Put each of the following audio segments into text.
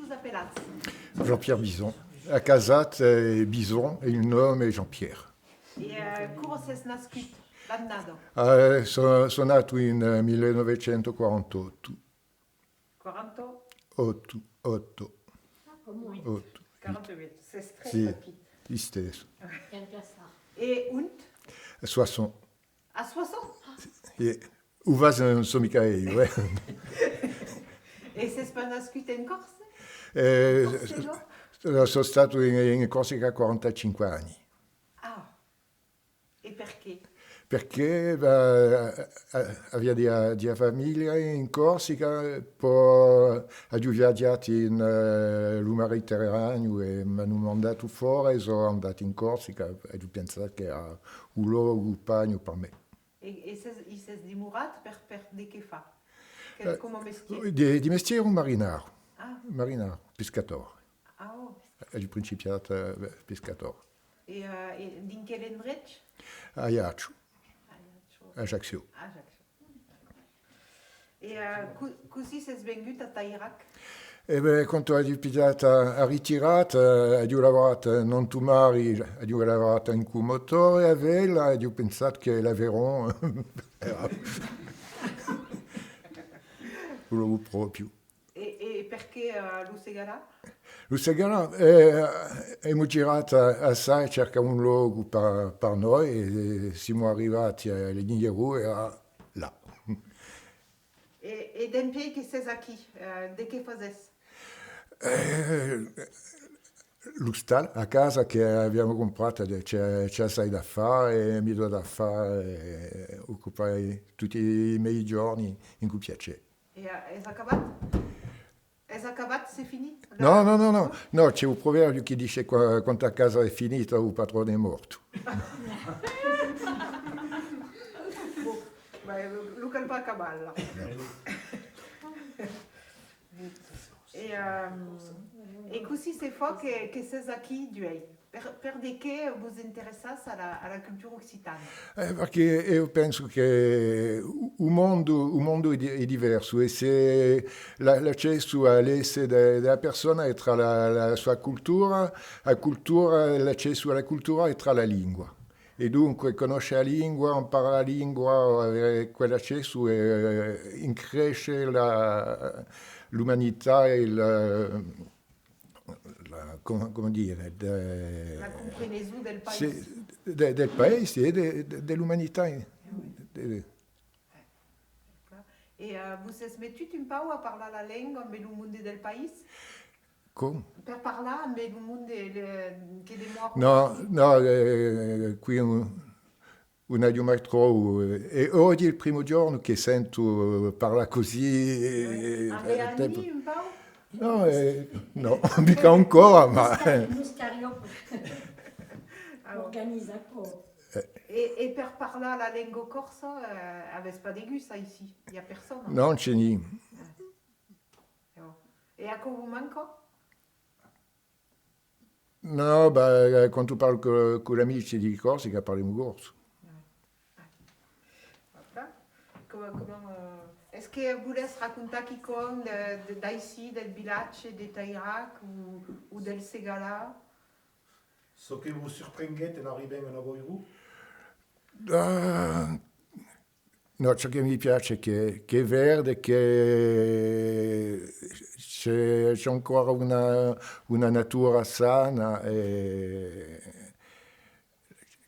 vous appellate? Jean-Pierre Bison. A casat è Bison e il nome è Jean-Pierre. E come sei nascut? L'anno? Sono nato in 1948. 48? 8. Come 8. 48, c'est très Sì, rapide. gli stesso. Et und? 60. À 60? E uvas non so mica io. Et c'est pas nascut in Corse? Sono stato in Corsica 45 anni. Ah. Et perché? Perché aveva di famiglia in Corsica, poi ho viaggiato in Mediterraneo e mi hanno mandato fuori e sono andato in Corsica e ho pensato che era un luogo pagno per me. E sei dimorat per di che fa? Come mestiere? Di mestiere un marinaro, Ah, pescatore. ah oh. Ho principiato pescatore. E in che endrech? A Ajaccio, Ajaccio. E così sei svenuto a Tairac? E beh, quando ho pigliato a ritirata, ho lavorato non tu mari, ho lavorato in un motore a vela e ho pensato che l'Aveyron era un luogo proprio. E perché lo Segala? Lo Segala abbiamo girato assai, cerca un luogo per noi e siamo arrivati a Ligneru, era là. E d'empiei che sei qui, di che fazes? L'Ustal, a casa che abbiamo comprato, c'è assai da fare, mi do da fare, occupare tutti i miei giorni in cui piace. E è accabato? È accabato, c'est fini? No, c'è un proverbio che dice quando a casa è finita il padrone è morto. Luca il pa caballa. E così si fa che sei qui, Duei. Per di che vi interessate alla cultura occitana? Perché io penso che il mondo è diverso e se l'accesso all'essere della persona è tra la sua cultura, l'accesso alla cultura è tra la lingua. E dunque conoscere la lingua, imparare la lingua, avere quell'accesso incresce l'umanità e come dire, La comprensione del paese. Del paese e dell'umanità. E vous siete mettuti un po' a parlare la lingua nel mondo del paese? Come? Per parlare nel mondo che dimora? No, qui non abbiamo mai trovato. E oggi è il primo giorno che sento parlare così. Avete anni un po'? No, mica ancora, ma... Organizzato. E per parlare la lingua corsa, avete pas d'aigu ça ici? Il n'y a personne? No, non c'è niente. E a cosa vi manca? No, quando parlo con gli amici di Corsica parliamo corso. Est-ce que vous laissez raconter quelqu'un d'ici, del village de Tairac ou del Segala? Ce que vous surprenez en arrivant a Voirou? No, ciò che mi piace è che è verde, che c'è ancora una natura sana, e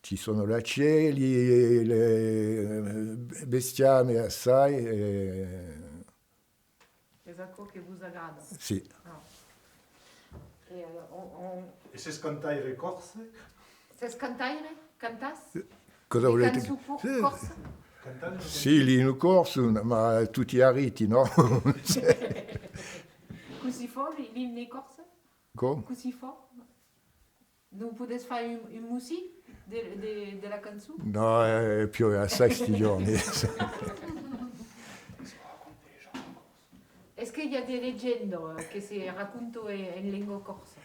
ci sono i cieli, le bestiame assai. C'est ça che vous agrada? Sì. E se scantaire corse? C'est cantaire? Cantas? Cosa Le volete? canzoni corsa? Cantare? Sì, lì in corso, ma tutti a riti, no? Così fa l'hymne corsa? Come? Così fa? Non potete fare un musique della canzone? No, è più assai sti giorni. Est-ce qu'il y a des légendes che si raccontano in lingua corsa?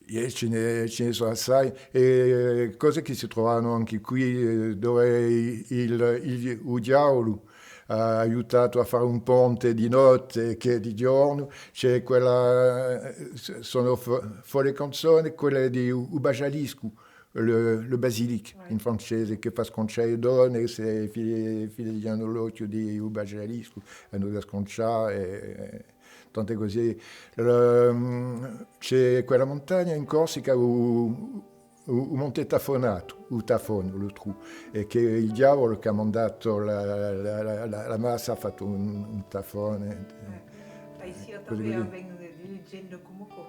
Ce ne sono assai, e cose che si trovano anche qui, dove il diavolo ha aiutato a fare un ponte di notte che di giorno. C'è quella, sono folle canzoni, quelle di Uba Jalisco, le basilic in francese, che fa sconciare le donne, se figliano l'occhio di Uba Jalisco, hanno da sconciare, tante così. C'è quella montagna in Corsica un monte tafonato, un tafone, lo trou, e che il diavolo che ha mandato la massa ha fatto un tafone. Ici, Così també così. avem llegenda Kumoko.